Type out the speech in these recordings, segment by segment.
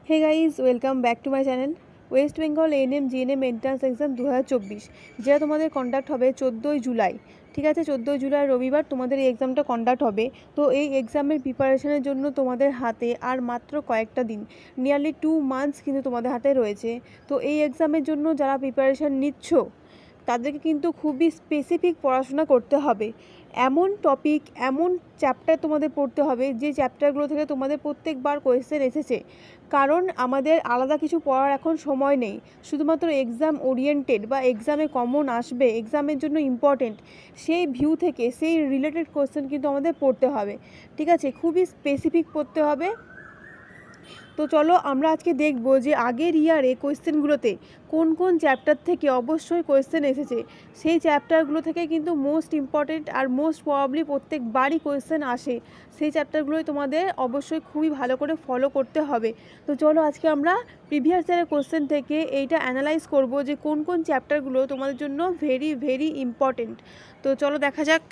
Hey guys welcome back to my channel. West Bengal ANM GNM entrance exam 2024 যেটা তোমাদের conduct হবে 14ই জুলাই। ঠিক আছে, 14ই জুলাই রবিবার তোমাদের এই এক্সামটা কন্ডাক্ট হবে। তো এই এক্সামের প্রিপারেশনের জন্য তোমাদের হাতে আর মাত্র কয়েকটা দিন, নিয়ারলি 2 মান্থস কিন্তু তোমাদের হাতে রয়েছে। তো এই এক্সামের জন্য যারা প্রিপারেশান নিচ্ছ তাদেরকে কিন্তু খুবই স্পেসিফিক পড়াশোনা করতে হবে। এমন টপিক, এমন চ্যাপ্টার তোমাদের পড়তে হবে যে চ্যাপ্টারগুলো থেকে তোমাদের প্রত্যেকবার কোয়েশ্চেন এসেছে। কারণ আমাদের আলাদা কিছু পড়ার এখন সময় নেই, শুধুমাত্র এক্সাম ওরিয়েন্টেড বা এক্সামে কমন আসবে, এক্সামের জন্য ইম্পর্টেন্ট, সেই ভিউ থেকে সেই রিলেটেড কোয়েশ্চেন কিন্তু আমাদের পড়তে হবে। ঠিক আছে, খুবই স্পেসিফিক পড়তে হবে। তো চলো আমরা আজকে দেখব যে আগের ইয়ারে কোয়েশ্চেনগুলোতে কোন কোন চ্যাপ্টার থেকে অবশ্যই কোয়েশ্চেন এসেছে। সেই চ্যাপ্টারগুলো থেকে কিন্তু মোস্ট ইম্পর্টেন্ট আর মোস্ট প্রবাবলি প্রত্যেকবারই কোয়েশ্চেন আসে, সেই চ্যাপ্টারগুলোই তোমাদের অবশ্যই খুবই ভালো করে ফলো করতে হবে। তো চলো আজকে আমরা প্রিভিয়াস ইয়ারের কোয়েশ্চেন থেকে এইটা অ্যানালাইজ করব যে কোন কোন চ্যাপ্টারগুলো তোমাদের জন্য ভেরি ভেরি ইম্পর্টেন্ট। তো চলো দেখা যাক।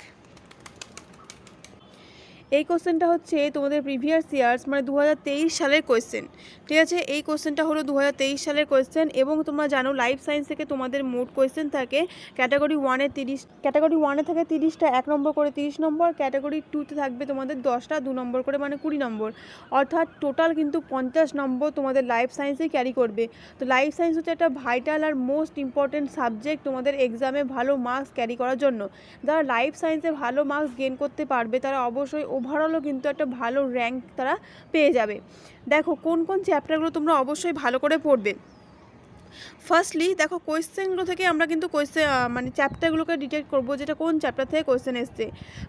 এই কোশ্চেনটা হচ্ছে তোমাদের প্রিভিয়াস ইয়ার্স মানে 2023 সালের কোয়েশ্চেন। ঠিক আছে, এই কোশ্চেনটা হলো 2023 সালের কোয়েশ্চেন এবং তোমরা জানো লাইফ সায়েন্স থেকে তোমাদের মোট কোয়েশ্চেন থাকে ক্যাটাগরি 1-এ 30, ক্যাটাগরি 1-এ থাকে 30টা, 1 নম্বর করে 30 নম্বর, ক্যাটাগরি 2-তে থাকবে তোমাদের 10টা, 2 নম্বর করে মানে 20 নম্বর, অর্থাৎ টোটাল কিন্তু 50 নম্বর তোমাদের লাইফ সায়েন্সে ক্যারি করবে। তো লাইফ সায়েন্স হচ্ছে একটা ভাইটাল আর মোস্ট ইম্পর্টেন্ট সাবজেক্ট তোমাদের এক্সামে ভালো মার্কস ক্যারি করার জন্য। যারা লাইফ সায়েন্সে ভালো মার্কস গেইন করতে পারবে তারা অবশ্যই ওভারঅলও কিন্তু একটা ভালো র্যাঙ্ক তারা পেয়ে যাবে। দেখো কোন কোন চ্যাপ্টারগুলো তোমরা অবশ্যই ভালো করে পড়বে। ফার্স্টলি দেখো কোয়েশ্চেনগুলো থেকে আমরা কিন্তু মানে চ্যাপ্টারগুলোকে ডিটেক্ট করবো যেটা কোন চ্যাপ্টার থেকে কোয়েশ্চেন এসছে।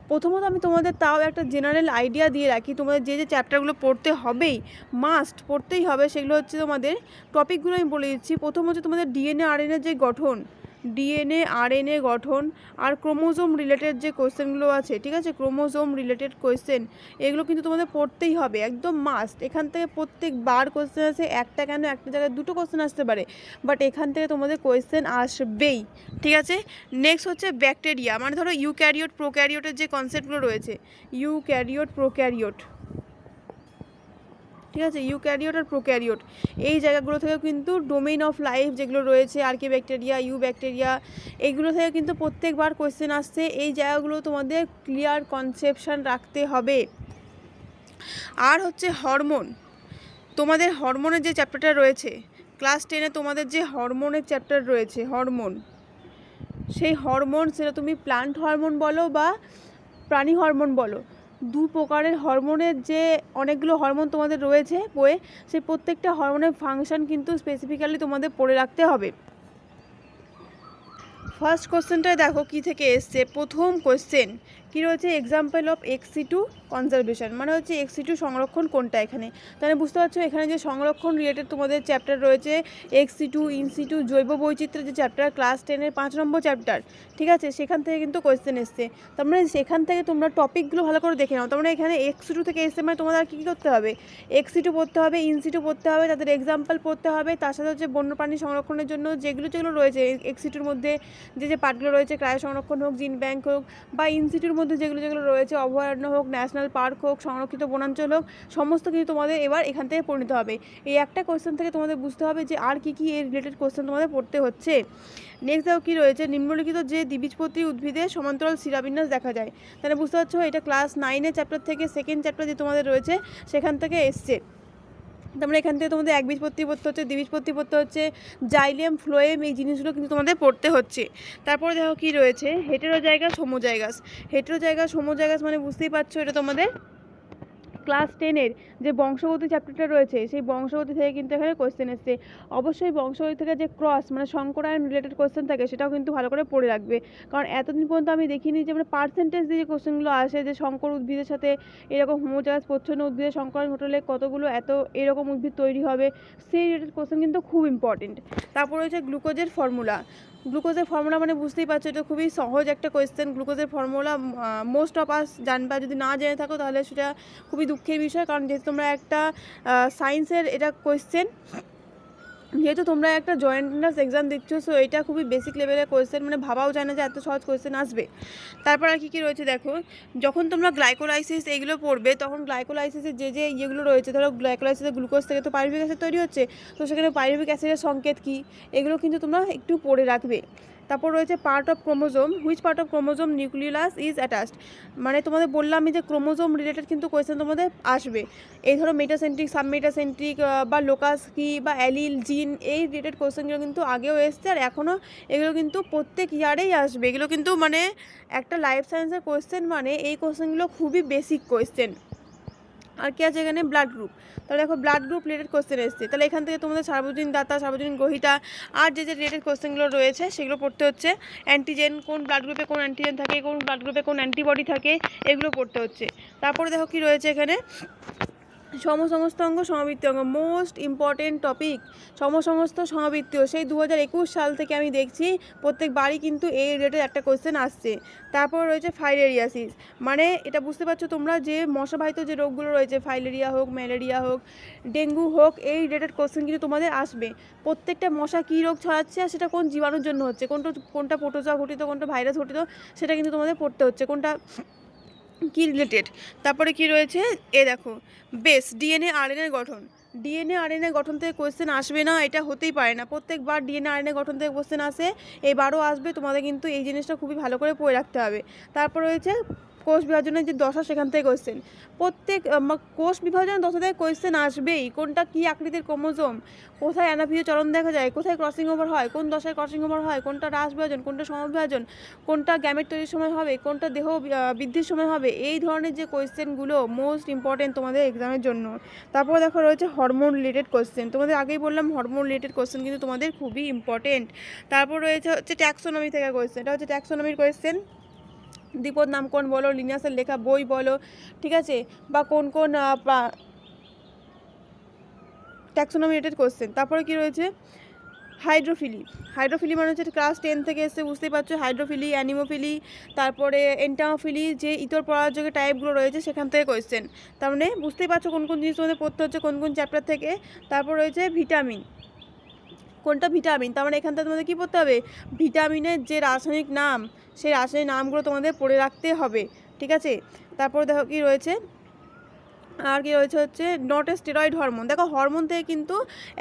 প্রথমত আমি তোমাদের তাও একটা জেনারেল আইডিয়া দিয়ে রাখি, তোমাদের যে যে চ্যাপ্টারগুলো পড়তে হবেই, মাস্ট পড়তেই হবে, সেগুলো হচ্ছে তোমাদের টপিকগুলো আমি বলে দিচ্ছি। প্রথম হচ্ছে তোমাদের ডিএনএ আরএনএর যে গঠন, ডিএনএ আরএনএ গঠন আর ক্রোমোজোম রিলেটেড যে কোয়েশ্চেনগুলো আছে, ঠিক আছে, ক্রোমোজোম রিলেটেড কোয়েশ্চেন এগুলো কিন্তু তোমাদের পড়তেই হবে, একদম মাস্ট। এখান থেকে প্রত্যেকবার কোয়েশ্চেন আসে, একটা কেন একটা জায়গায় দুটো কোয়েশ্চেন আসতে পারে, বাট এখান থেকে তোমাদের কোয়েশ্চেন আসবেই। ঠিক আছে, নেক্সট হচ্ছে ব্যাকটেরিয়া, মানে ধরো ইউক্যারিওট প্রোক্যারিওটের যে কনসেপ্টগুলো রয়েছে, ইউক্যারিওট প্রোক্যারিওট, ঠিক আছে, ইউক্যারিওট আর প্রোক্যারিওট, এই জায়গাগুলো থেকে কিন্তু ডোমেইন অফ লাইফ যেগুলো রয়েছে আর্কি ব্যাকটেরিয়া, ইউ ব্যাকটেরিয়া, এইগুলো থেকে কিন্তু প্রত্যেকবার কোয়েশ্চেন আসছে। এই জায়গাগুলো তোমাদের ক্লিয়ার কনসেপশন রাখতে হবে। আর হচ্ছে হরমোন, তোমাদের হরমোনের যে চ্যাপ্টারটা রয়েছে ক্লাস 10-এ, তোমাদের যে হরমোনের চ্যাপ্টার রয়েছে হরমোন, সেই হরমোন সেটা তুমি প্লান্ট হরমোন বলো বা প্রাণী হরমোন বলো, দু প্রকারের হরমোনের যে অনেকগুলো হরমোন তোমাদের রয়েছে বইয়ে, সেই প্রত্যেকটা হরমোনের ফাংশন কিন্তু স্পেসিফিক্যালি তোমাদের পড়ে রাখতে হবে। ফার্স্ট কোশ্চেনটায় দেখো কী থেকে এসছে। প্রথম কোশ্চেন কী রয়েছে, এক্সাম্পল অফ এক্সিটু কনজারভেশন, মানে হচ্ছে এক্সিটু সংরক্ষণ কোনটা এখানে। তাহলে বুঝতে পারছো এখানে যে সংরক্ষণ রিলেটেড তোমাদের চ্যাপ্টার রয়েছে এক্সিটু, ইনসিটু, জৈব বৈচিত্র্যের যে চ্যাপ্টার ক্লাস 10-এর 5 নম্বর চ্যাপ্টার, ঠিক আছে, সেখান থেকে কিন্তু কোয়েশ্চেন এসছে। তার মানে সেখান থেকে তোমরা টপিকগুলো ভালো করে দেখে নাও। তার মানে এখানে এক্সিটু থেকে এসছে, মানে তোমাদের আর কী করতে হবে, এক্সিটু পড়তে হবে, ইনসিটু পড়তে হবে, তাদের এক্সাম্পল পড়তে হবে, তার সাথে হচ্ছে বন্যপ্রাণী সংরক্ষণের জন্য যেগুলো যেগুলো রয়েছে এক্সিটুর মধ্যে যে যে পার্টগুলো রয়েছে, ক্রায় সংরক্ষণ হোক, জিন ব্যাংক হোক, বা ইনস্টিটিউটের মধ্যে যেগুলো যেগুলো রয়েছে অভয়ারণ্য হোক, ন্যাশনাল পার্ক হোক, সংরক্ষিত বনাঞ্চল হোক, সমস্ত কিছু তোমাদের এবার এখান থেকে পড়ে নিতে হবে। এই একটা কোয়েশ্চেন থেকে তোমাদের বুঝতে হবে যে আর কি কি এর রিলেটেড কোয়েশ্চেন তোমাদের পড়তে হচ্ছে। নেক্সট দেখো কী রয়েছে, নিম্নলিখিত যে দ্বিবীজপত্রী উদ্ভিদের সমান্তরাল শিরাবিন্যাস দেখা যায়। তাহলে বুঝতে পারছো এটা ক্লাস 9-এর চ্যাপ্টার থেকে সেকেন্ড চ্যাপ্টার যে তোমাদের রয়েছে সেখান থেকে এসছে। তারপরে এখান থেকে তোমাদের একবীজপত্রী পড়তে হচ্ছে, দ্বিবীজপত্রী পড়তে হচ্ছে, জাইলেম ফ্লোয়েম, এই জিনিসগুলো কিন্তু তোমাদের পড়তে হচ্ছে। তারপরে দেখো কী রয়েছে, হেটেরোজাইগাস হোমোজাইগাস। হেটেরোজাইগাস হোমোজাইগাস মানে বুঝতেই পারছো এটা তোমাদের ক্লাস 10-এর যে বংশগতি চ্যাপ্টারটা রয়েছে সেই বংশগতি থেকে কিন্তু এখানে কোয়েশ্চেন এসছে। অবশ্যই বংশগতি থেকে যে ক্রস মানে সংকরায়ন রিলেটেড কোয়েশ্চেন থাকে সেটাও কিন্তু ভালো করে পড়ে রাখবে, কারণ এতদিন পর্যন্ত আমি দেখিনি যে মানে পার্সেন্টেজ দিয়ে যে কোয়েশ্চেনগুলো আসে যে শঙ্কর উদ্ভিদের সাথে এরকম হোমোজাইগাস প্রচ্ছন্ন উদ্ভিদের সংকরণ ঘটলে কতগুলো এত এরকম উদ্ভিদ তৈরি হবে, সেই রিলেটেড কোয়েশ্চেন কিন্তু খুব ইম্পর্টেন্ট। তারপর হচ্ছে গ্লুকোজের ফর্মুলা। গ্লুকোজের ফর্মুলা মানে বুঝতেই পারছো এটা খুবই সহজ একটা কোয়েশ্চেন। গ্লুকোজের ফর্মুলা মোস্ট অফ আস জানবা, যদি না জেনে থাকো তাহলে সেটা খুবই দুঃখের বিষয়, কারণ যেহেতু তোমরা একটা সায়েন্সের এটা কোয়েশ্চেন, যেহেতু তোমরা একটা জয়েন্ট এন্ট্রান্স এক্সাম দিচ্ছ, সো এটা খুবই বেসিক লেভেলের কোয়েশ্চেন, মানে ভাবাও যায় না যে এত সহজ কোয়েশ্চেন আসবে। তারপর আর কী রয়েছে দেখো, যখন তোমরা গ্লাইকোলাইসিস এইগুলো পড়বে তখন গ্লাইকোলাইসিসের যে ইয়েগুলো রয়েছে, ধরো গ্লাইকোলাইসিসের গ্লুকোজ থেকে তো পাইরুভিক অ্যাসিড তৈরি হচ্ছে, তো সেখানে পাইরুভিক অ্যাসিডের সংকেত কী, এগুলো কিন্তু তোমরা একটু পড়ে রাখবে। তারপর রয়েছে part of chromosome, which part of chromosome nucleus is attached, মানে তোমাদের বললাম আমি যে ক্রোমোজোম রিলেটেড কিন্তু কোয়েশ্চেন তোমাদের আসবে। এই ধরো মেটাসেন্ট্রিক, সাবমেটাসেন্ট্রিক বা লোকাস কি বা অ্যালিল জিন, এই রিলেটেড কোয়েশ্চেনগুলো কিন্তু আগেও এসছে আর এখনও এগুলো কিন্তু প্রত্যেক ইয়ারেই আসবে। এগুলো কিন্তু মানে একটা লাইফ সায়েন্সের কোয়েশ্চেন, মানে এই কোয়েশ্চেনগুলো খুবই বেসিক কোয়েশ্চেন। আর কি আছে এখানে, ব্লাড গ্রুপ, তাহলে দেখো ব্লাড গ্রুপ রিলেটেড কোয়েশ্চেন এসছে, তাহলে এখান থেকে তোমাদের সার্বজনীন দাতা, সার্বজনীন গ্রহিতা আর যে রিলেটেড কোয়েশ্চেনগুলো রয়েছে সেগুলো পড়তে হচ্ছে। অ্যান্টিজেন, কোন ব্লাড গ্রুপে কোন অ্যান্টিজেন থাকে, কোন ব্লাড গ্রুপে কোন অ্যান্টিবডি থাকে, এগুলো পড়তে হচ্ছে। তারপরে দেখো কি রয়েছে এখানে, সমসমস্ত অঙ্গ সমবৃত্তি অঙ্গ, মোস্ট ইম্পর্টেন্ট টপিক, সমসমস্ত সমবৃত্তীয়, সেই 2021 সাল থেকে আমি দেখছি প্রত্যেকবারই কিন্তু এই রিলেটেড একটা কোয়েশ্চেন আসছে। তারপর রয়েছে ফাইলেরিয়াসিস, মানে এটা বুঝতে পারছো তোমরা যে মশাবাহিত যে রোগগুলো রয়েছে, ফাইলেরিয়া হোক, ম্যালেরিয়া হোক, ডেঙ্গু হোক, এই রিলেটেড কোয়েশ্চেন কিন্তু তোমাদের আসবে। প্রত্যেকটা মশা কী রোগ ছড়াচ্ছে আর সেটা কোন জীবাণুর জন্য হচ্ছে, কোনটা প্রোটোজোয়া ঘটিত, কোনটা ভাইরাস ঘটিত, সেটা কিন্তু তোমাদের পড়তে হচ্ছে, কোনটা কি রিলেটেড। তারপরে কি রয়েছে, এ দেখো বেস, ডিএনএ আরএনএ গঠন, ডিএনএ আরএনএ গঠন থেকে কোয়েশ্চেন আসবে না, এটা হতেই পারে না। প্রত্যেকবার ডিএনএ আরএনএ গঠন থেকে কোয়েশ্চেন আসে, এবারও আসবে, তোমাদের কিন্তু এই জিনিসটা খুবই ভালো করে পড়ে রাখতে হবে। তারপর রয়েছে কোষ বিভাজনের যে দশা, সেখান থেকে কোয়েশ্চেন, প্রত্যেক কোষ বিভাজনের দশা থেকে কোয়েশ্চেন আসবেই। কোনটা কী আকৃতির ক্রোমোজোম, কোথায় অ্যানাফিজ চলন দেখা যায়, কোথায় ক্রসিং ওভার হয়, কোন দশায় ক্রসিং ওভার হয়, কোনটা হ্রাস বিভাজন, কোনটা সমবিভাজন, কোনটা গ্যামেট তৈরির সময় হবে, কোনটা দেহ বৃদ্ধির সময় হবে, এই ধরনের যে কোয়েশ্চেনগুলো মোস্ট ইম্পর্টেন্ট তোমাদের এক্সামের জন্য। তারপর দেখো রয়েছে হরমোন রিলেটেড কোয়েশ্চেন, তোমাদের আগেই বললাম হরমোন রিলেটেড কোয়েশ্চেন কিন্তু তোমাদের খুবই ইম্পর্টেন্ট। তারপর রয়েছে হচ্ছে ট্যাক্সোনমি থেকে কোয়েশ্চেন, এটা হচ্ছে ট্যাক্সোনমির কোয়েশ্চেন, দ্বিপদ নামকরণ বলো, লিনিয়াসের লেখা বই বলো, ঠিক আছে, বা কোন কোন ট্যাক্সোনমি রিলেটেড কোয়েশ্চেন। তারপরে কি রয়েছে হাইড্রোফিলি, হাইড্রোফিলি মানে হচ্ছে ক্লাস 10 থেকে এসে, বুঝতেই পারছো, হাইড্রোফিলি, অ্যানিমোফিলি, তারপরে এন্টামোফিলি, যে ইতর পরাযোগের টাইপগুলো রয়েছে সেখান থেকে কোয়েশ্চেন। তার মানে বুঝতেই পারছো কোন কোন জিনিস তোমাদের পড়তে হচ্ছে কোন কোন চ্যাপ্টার থেকে। তারপর রয়েছে ভিটামিন, কোনটা ভিটামিন, তার মানে এখান থেকে তোমাদের কী পড়তে হবে, ভিটামিনের যে রাসায়নিক নাম, সেই রাসায়নিক নামগুলো তোমাদের পড়ে রাখতে হবে, ঠিক আছে। তারপর দেখো কি রয়েছে, আর কি রয়েছে হচ্ছে নট এ স্টেরয়েড হরমোন, দেখো হরমোন থেকে কিন্তু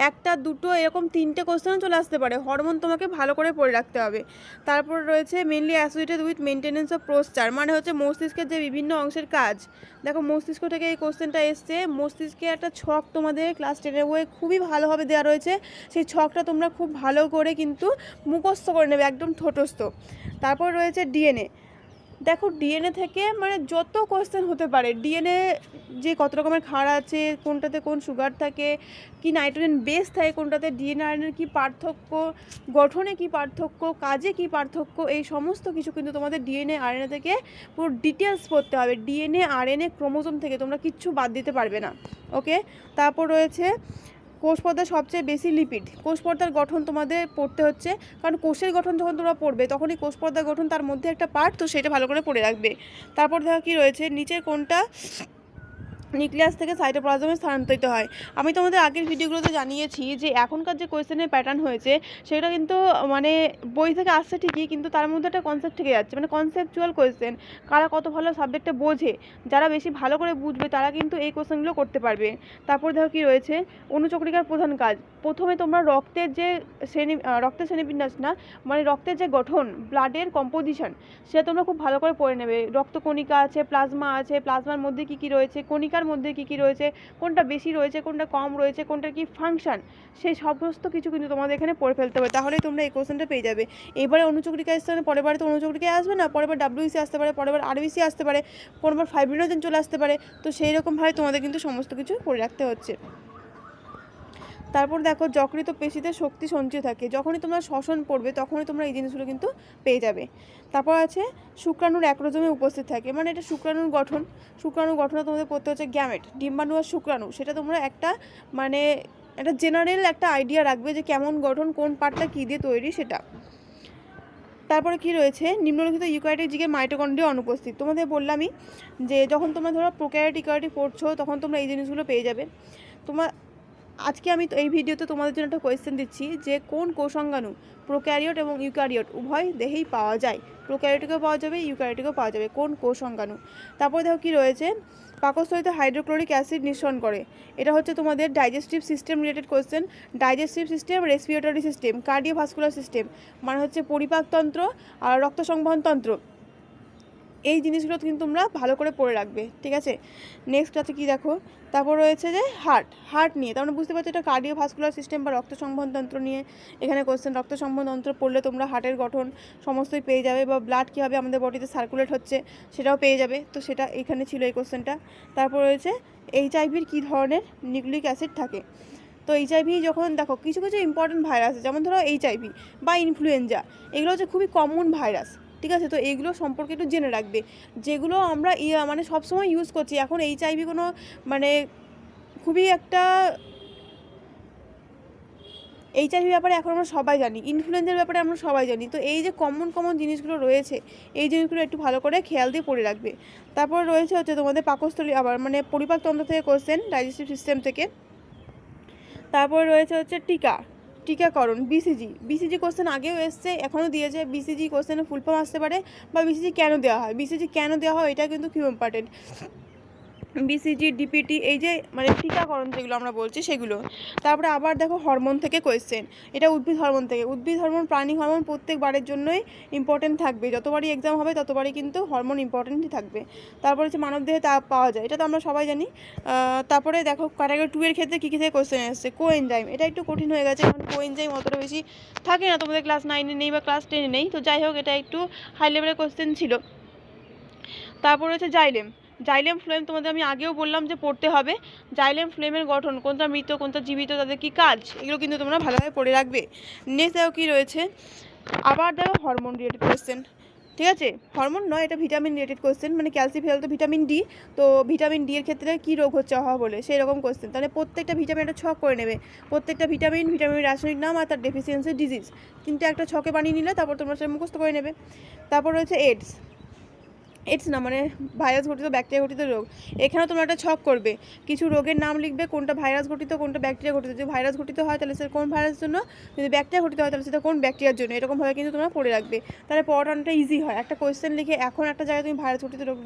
একটা দুটো এরকম 3টে কোশ্চেনও চলে আসতে পারে, হরমোন তোমাকে ভালো করে পড়ে রাখতে হবে। তারপর রয়েছে mainly associated with maintenance of posture, মানে হচ্ছে মস্তিষ্কের যে বিভিন্ন অংশের কাজ। দেখো মস্তিষ্ক থেকে এই কোশ্চেনটা এসছে, মস্তিষ্কে একটা ছক তোমাদের ক্লাস 10-এর বইয়ে খুবই ভালোভাবে দেওয়া রয়েছে, সেই ছকটা তোমরা খুব ভালো করে কিন্তু মুখস্থ করে নেবে, একদম ঠোঁটস্থ। তারপর রয়েছে ডিএনএ, দেখো ডিএনএ থেকে মানে যত কোয়েশ্চেন হতে পারে, ডিএনএ যে কত রকমের ক্ষার আছে, কোনটাতে কোন সুগার থাকে, কি নাইট্রোজেন বেস থাকে কোনটাতে, ডিএনএ আরএনএর কী পার্থক্য, গঠনে কী পার্থক্য, কাজে কী পার্থক্য, এই সমস্ত কিছু কিন্তু তোমাদের ডিএনএ আরএনএ থেকে পুরো ডিটেলস পড়তে হবে। ডিএনএ আরএনএ ক্রোমোজোম থেকে তোমরা কিচ্ছু বাদ দিতে পারবে না, ওকে। তারপর রয়েছে কোষ পর্দার সবচেয়ে বেশি লিপিড, কোষ পর্দার গঠন তোমাদের পড়তে হচ্ছে, কারণ কোষের গঠন যখন তোমরা পড়বে তখনই কোষ পর্দার গঠন তার মধ্যে একটা পার্ট, তো সেটা ভালো করে পড়ে রাখবে। তারপর দেখো কী রয়েছে, নিচের কোনটা নিউক্লিয়াস থেকে সাইটোপ্লাজমে স্থানান্তরিত হয়। আমি তোমাদের আগের ভিডিওগুলোতে জানিয়েছি যে এখনকার যে কোয়েশ্চেনের প্যাটার্ন হয়েছে সেটা কিন্তু মানে বই থেকে আসছে ঠিকই, কিন্তু তার মধ্যে একটা কনসেপ্ট থেকে যাচ্ছে, মানে কনসেপচুয়াল কোয়েশ্চেন, কারা কত ভালো সাবজেক্টে বোঝে, যারা বেশি ভালো করে বুঝবে তারা কিন্তু এই কোয়েশ্চেনগুলো করতে পারবে। তারপর দেখো কী রয়েছে, অনুচক্রিকার প্রধান কাজ, প্রথমে তোমরা রক্তের শ্রেণীবিন্যাস না, মানে রক্তের যে গঠন, ব্লাডের কম্পোজিশন, সেটা তোমরা খুব ভালো করে পড়ে নেবে। রক্তকণিকা আছে, প্লাজমা আছে, প্লাজমার মধ্যে কী কী রয়েছে, কণিকার মধ্যে কী কী রয়েছে, কোনটা বেশি রয়েছে, কোনটা কম রয়েছে, কোনটার কী ফাংশন, সেই সমস্ত কিছু কিন্তু তোমাদের এখানে পড়ে ফেলতে হবে, তাহলেই তোমরা এই কোশ্চেনটা পেয়ে যাবে। এবারে অনুচক্রিকা আসতে হবে, পরের বারে তো অনুচক্রিকায় আসবে না, পরের বার ডাব্লিউসি আসতে পারে, পরের বার আরবিসি আসতে পারে, পরের বার ফাইব্রিনোজেন চলে আসতে পারে, তো সেই রকমভাবে তোমাদের কিন্তু সমস্ত কিছু পড়ে রাখতে হচ্ছে। তারপর দেখো যকৃত পেশিতে শক্তি সঞ্চয় থাকে, যখনই তোমরা শ্বসন পড়বে তখনই তোমরা এই জিনিসগুলো কিন্তু পেয়ে যাবে। তারপর আছে শুক্রাণুর একরোজমে উপস্থিত থাকে, মানে এটা শুক্রাণুর গঠন, শুক্রাণুর গঠনে তোমাদের পড়তে হচ্ছে গ্যামেট, ডিম্বাণু আর শুক্রাণু, সেটা তোমরা একটা মানে একটা জেনারেল একটা আইডিয়া রাখবে যে কেমন গঠন, কোন পার্টটা কী দিয়ে তৈরি সেটা। তারপরে কি রয়েছে, নিম্নলিখিত ইউক্যারিওটিক জীবের মাইটোকন্ড্রিয়া অনুপস্থিত, তোমাদের বললামই যে যখন তোমরা ধরো প্রোক্যারিওটিক ইউক্যারিওটিক পড়ছো তখন তোমরা এই জিনিসগুলো পেয়ে যাবে। তোমার আজকে আমি তো এই ভিডিওতে তোমাদের জন্য একটা কোয়েশ্চেন দিচ্ছি যে কোন কোষাঙ্গাণু প্রোক্যারিওট এবং ইউক্যারিওট উভয় দেহেই পাওয়া যায়। প্রোক্যারিওটিকেও পাওয়া যাবে, ইউক্যারিওটিকেও পাওয়া যাবে। কোন কোষাঙ্গাণু? তারপরে দেখো কি রয়েছে, পাকস্থলীতে হাইড্রোক্লোরিক অ্যাসিড নিঃসরণ করে। এটা হচ্ছে তোমাদের digestive system related question. Digestive system, respiratory system, cardiovascular system মানে হচ্ছে পরিপাকতন্ত্র আর রক্ত সংবহন তন্ত্র। এই জিনিসগুলো কিন্তু তোমরা ভালো করে পড়ে রাখবে, ঠিক আছে। নেক্সট আছে কি দেখো, তারপর রয়েছে যে হার্ট নিয়ে, তার মানে বুঝতে পারছো এটা কার্ডিওভাস্কুলার সিস্টেম বা রক্ত সংবহন তন্ত্র নিয়ে এখানে কোশ্চেন। রক্ত সংবহন তন্ত্র পড়লে তোমরা হার্টের গঠন সমস্তই পেয়ে যাবে, বা ব্লাড কীভাবে আমাদের বডিতে সার্কুলেট হচ্ছে সেটাও পেয়ে যাবে। তো সেটা এখানে ছিল এই কোশ্চেনটা। তারপর রয়েছে এইচআইভির কী ধরনের নিউক্লিক অ্যাসিড থাকে। তো এইচআইভি যখন দেখো কিছু কিছু ইম্পর্টেন্ট ভাইরাস আছে, যেমন ধরো এইচআইভি বা ইনফ্লুয়েঞ্জা, এগুলো হচ্ছে খুবই কমন ভাইরাস, ঠিক আছে। তো এইগুলো সম্পর্কে একটু জেনে রাখবে, যেগুলো আমরা মানে সবসময় ইউজ করছি। এখন এইচআইভি কোনো মানে খুবই একটা এইচআইভি ব্যাপারে এখন আমরা সবাই জানি, ইনফ্লুয়েঞ্জার ব্যাপারে আমরা সবাই জানি। তো এই যে কমন জিনিসগুলো রয়েছে, এই জিনিসগুলো একটু ভালো করে খেয়াল দিয়ে পড়ে রাখবে। তারপর রয়েছে হচ্ছে তোমাদের পাকস্থলী, আবার মানে পরিপাকতন্ত্র থেকে কোশ্চেন, ডাইজেস্টিভ সিস্টেম থেকে। তারপর রয়েছে হচ্ছে টিকাকরণ, বিসিজি কোশ্চেন আগেও এসছে, এখনও দিয়েছে। বিসিজি কোশ্চেনে ফুল ফর্ম আসতে পারে, বা বিসিজি কেন দেওয়া হয় এটা কিন্তু খুব ইম্পর্টেন্ট। বিসিজি, ডিপিটি, এই যে মানে টিকাকরণ যেগুলো আমরা বলছি সেগুলো। তারপরে আবার দেখো হরমোন থেকে কোয়েশ্চেন, এটা উদ্ভিদ হরমোন থেকে। উদ্ভিদ হরমোন, প্রাণী হরমোন প্রত্যেকবারের জন্যই ইম্পর্টেন্ট থাকবে, যতবারই এক্সাম হবে ততবারই কিন্তু হরমোন ইম্পর্টেন্টই থাকবে। তারপরে হচ্ছে মানবদেহে তা পাওয়া যায়, এটা তো আমরা সবাই জানি। তারপরে দেখো ক্যাটাগরি 2 এর ক্ষেত্রে কী থেকে কোয়েশ্চেন এসছে, কোএনজাইম। এটা একটু কঠিন হয়ে গেছে, কারণ কোএনজাইম অতটা বেশি থাকে না, তোমাদের ক্লাস 9-এ নেই বা ক্লাস 10-এ নেই। তো যাই হোক, এটা একটু হাই লেভেলের কোয়েশ্চেন ছিল। তারপর হচ্ছে জাইলেম ফ্লোয়েম, তোমাদের আমি আগেও বললাম যে পড়তে হবে। জাইলেম ফ্লোয়েমের গঠন, কোনটা মৃত কোনটা জীবিত, তাদের কি কাজ, এগুলো কিন্তু তোমরা ভালোভাবে পড়ে রাখবে। নেক্সট দেখো কী রয়েছে, আবার দেখো হরমোন রিলেটেড কোয়েশ্চেন, ঠিক আছে। হরমোন নয়, এটা ভিটামিন রিলেটেড কোয়েশ্চেন, মানে ক্যালসিফেরল তো ভিটামিন ডি, তো ভিটামিন ডি এর ক্ষেত্রে কী রোগ হচ্ছে অভাব হলে, সেই রকম কোয়েশ্চেন। তাহলে প্রত্যেকটা ভিটামিন একটা ছক করে নেবে, প্রত্যেকটা ভিটামিনের রাসায়নিক নাম আর তার ডেফিসিয়েন্সি ডিজিজ, কিন্তু একটা ছকে বানিয়ে নিলে তারপর তোমরা সেটা মুখস্থ করে নেবে। তারপর রয়েছে এডস না, মানে ভাইরাস ঘটিত ব্যাকটেরিয়া ঘটিত রোগ। এখানেও তোমরা একটা ছক করবে, কিছু রোগের নাম লিখবে, কোনটা ভাইরাস ঘটিত কোনটা ব্যাকটেরিয়া ঘটিত। যদি ভাইরাস ঘটিত হয় তাহলে সেটা কোন ভাইরাসের জন্য, যদি ব্যাকটেরিয়া ঘটিত হয় তাহলে সেটা কোন ব্যাকটেরিয়ার জন্য, এরকমভাবে কিন্তু তোমরা পড়ে রাখবে। তাহলে পড়াটা ইজি হয়। একটা কোয়েশ্চেন লিখে এখন একটা জায়গায় তুমি ভাইরাস ঘটিত রোগ,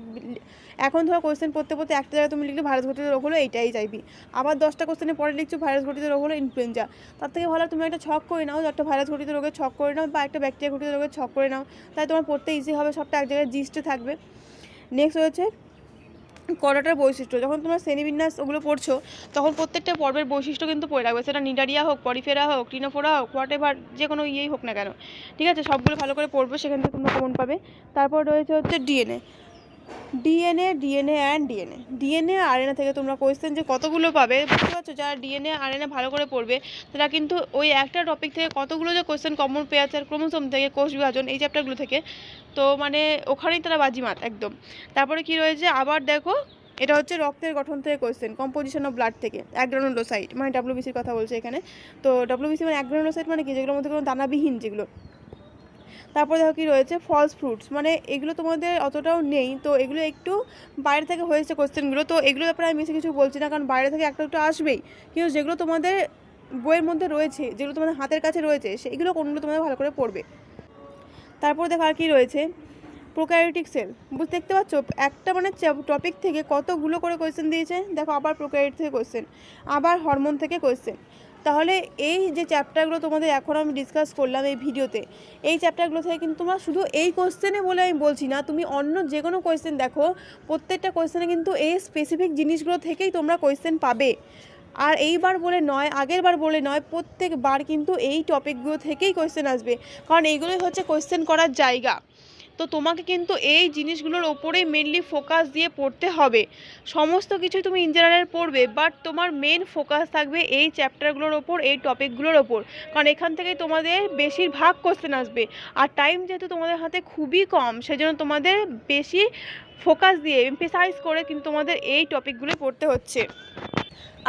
এখন ধরো কোয়েশ্চেন পড়তে একটা জায়গায় তুমি লিখলে ভাইরাস ঘটিত রোগ হলো এইটাই চাইবি, আবার 10টা কোয়েশ্চেনের পরে লিখছো ভাইরাস ঘটিত রোগ হলো ইনফ্লুয়েঞ্জা। তার থেকে ভালো তুমি একটা ছক করে নাও, একটা ভাইরাস ঘটিত রোগের ছক করে নাও, বা একটা ব্যাকটেরিয়া ঘটিত রোগের ছক করে নাও, তাই তোমার পড়তে ইজি হবে, সবটা এক জায়গায় জিস্টে থাকবে। নেক্সট হচ্ছে করাটার বৈশিষ্ট্য। যখন তোমরা শ্রেণীবিন্যাস ওগুলো পড়ছো তখন প্রত্যেকটা পর্বের বৈশিষ্ট্য কিন্তু পড়ে রাখবে, সেটা নিডারিয়া হোক, পরিফেরা হোক, টিনোফোরা হোক, হোয়াটএভার যে কোনো ইয়েই হোক না কেন, ঠিক আছে। সবগুলো ভালো করে পড়বে, সেখান থেকে তোমরা কমন পাবে। তারপর রয়েছে হচ্ছে ডিএনএ আরএনএ থেকে তোমরা কোয়েশ্চেন যে কতগুলো পাবে, বুঝতে পারছো। যারা ডিএনএ আরএনএ ভালো করে পড়বে তারা কিন্তু ওই একটা টপিক থেকে কতগুলো যে কোয়েশ্চেন কমন পেয়ে আছে, আর ক্রোমোসোম থেকে, কোষ বিভাজন, এই চ্যাপ্টারগুলো থেকে, তো মানে ওখানেই তারা বাজিমাত একদম। তারপরে কি রয়েছে, আবার দেখো এটা হচ্ছে রক্তের গঠন থেকে কোয়েশ্চেন, কম্পোজিশন অফ ব্লাড থেকে, অ্যাগ্রানুলোসাইট মানে ডাব্লিউবিসির কথা বলছে এখানে। তো ডাব্লিউবিসি মানে অ্যাগ্রানুলোসাইট মানে কি, যেগুলোর মধ্যে কোনো দানাবিহীন যেগুলো। তারপরে দেখো কি রয়েছে, ফলস ফ্রুটস, মানে এগুলো তোমাদের অতটাও নেই, তো এগুলো একটু বাইরে থেকে হয়েছে কোশ্চেনগুলো। তো এগুলো ব্যাপারে আমি বেশি কিছু বলছি না, কারণ বাইরে থেকে একটা আসবেই, কিন্তু যেগুলো তোমাদের বইয়ের মধ্যে রয়েছে, যেগুলো তোমাদের হাতের কাছে রয়েছে, সেইগুলো কোনগুলো তোমাদের ভালো করে পড়বে। তারপর দেখো আর কি রয়েছে, প্রোক্যারিওটিক সেল, দেখতে পাচ্ছ একটা মানে টপিক থেকে কতগুলো করে কোয়েশ্চেন দিয়েছে। দেখো আবার প্রোক্যারিওট থেকে কোয়েশ্চেন, আবার হরমোন থেকে কোয়েশ্চেন। তাহলে এই যে চ্যাপ্টারগুলো তোমাদের এখন আমি ডিসকাস করলাম এই ভিডিওতে, এই চ্যাপ্টারগুলো থেকে কিন্তু তোমরা শুধু এই কোয়েশ্চেনে বলে আমি বলছি না, তুমি অন্য যে কোনো কোয়েশ্চেন দেখো, প্রত্যেকটা কোয়েশ্চেনে কিন্তু এই স্পেসিফিক জিনিসগুলো থেকেই তোমরা কোয়েশ্চেন পাবে। আর এইবার বলে নয়, আগের বার বলে নয়, প্রত্যেকবার কিন্তু এই টপিকগুলো থেকেই কোয়েশ্চেন আসবে, কারণ এইগুলোই হচ্ছে কোয়েশ্চেন করার জায়গা। তো তোমাকে কিন্তু এই জিনিসগুলোর ওপরেই মেনলি ফোকাস দিয়ে পড়তে হবে। সমস্ত কিছুই তুমি ইন জেনারেল পড়বে, বাট তোমার মেন ফোকাস থাকবে এই চ্যাপ্টারগুলোর ওপর, এই টপিকগুলোর ওপর, কারণ এখান থেকেই তোমাদের বেশিরভাগ কোশ্চেন আসবে। আর টাইম যেহেতু তোমাদের হাতে খুবই কম, সেজন্য তোমাদের বেশি ফোকাস দিয়ে এমফেসাইজ করে কিন্তু তোমাদের এই টপিকগুলো পড়তে হচ্ছে।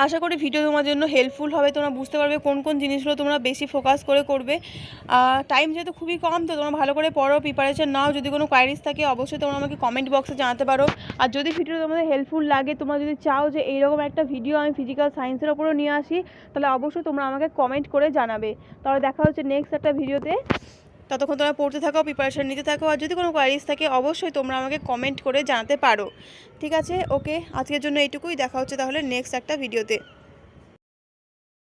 আশা করি ভিডিও তোমার জন্য হেল্পফুল হবে, তোমরা বুঝতে পারবে কোন কোন জিনিসগুলো তোমরা বেশি ফোকাস করে করবে। টাইম যেহেতু খুবই কম, তো তোমরা ভালো করে পড়ো, প্রিপারেশন নাও। যদি কোনো কোয়ারিজ থাকে অবশ্যই তোমরা আমাকে কমেন্ট বক্সে জানাতে পারো। আর যদি ভিডিও তোমাদের হেল্পফুল লাগে, তোমরা যদি চাও যে এইরকম একটা ভিডিও আমি ফিজিক্যাল সায়েন্সের ওপরও নিয়ে আসি, তাহলে অবশ্যই তোমরা আমাকে কমেন্ট করে জানাবে। তাহলে দেখা হচ্ছে নেক্সট একটা ভিডিওতে। ততক্ষণ তোমরা পড়তে থাকো, প্রিপারেশন নিতে থাকো, আর যদি কোনো কোয়ারিজ থাকে অবশ্যই তোমরা আমাকে কমেন্ট করে জানাতে পারো। ঠিক আছে, ওকে, আজকের জন্য এইটুকুই। দেখা হচ্ছে তাহলে নেক্সট একটা ভিডিওতে।